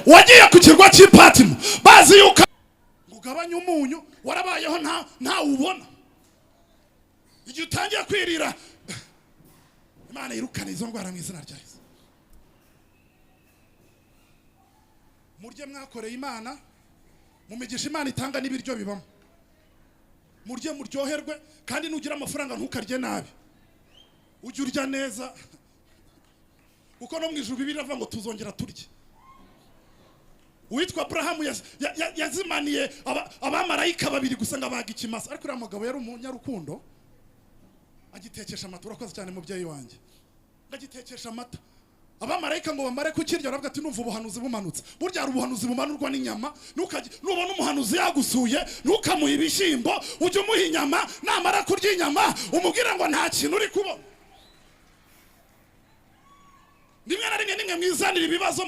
wagiye ku kirwa cy'Ipatimo bazi yuko ugabanya umunyu warabayeho nta ubona. Igihe utangiye kwirira Imana yirukana izo ndwara mu izina rya Yesu. Murye mwakoreye Imana, mumigisha Imana itanga n'ibiryo bibamo. Murye muryoherwe, kandi nugira amafaranga ntukarye nabi, ujye urya neza, kuko no mu ijuru Bibiliya iravuga ngo tuzongera turye. Uwitwa Abrahamu yazimaniye abamarayika babiri gusa ngo abaga ikimasa, ariko uriya mugabo yari umunyarukundo, agitekesha amata. Urakoze cyane mubyeyi wanjye, agitekesha amata. Abamarayika ngo bamare kukirya, aravuga ati numva ubuhanuzi bumanutse. Burya hari ubuhanuzi bumanurwa n'inyama. Nubona umuhanuzi yagusuye ntukamuha ibishyimbo, ujye umuha inyama. Namara kurya inyama umubwira ngo nta kintu uri kubona. Rimwe na rimwe mwizanira ibibazo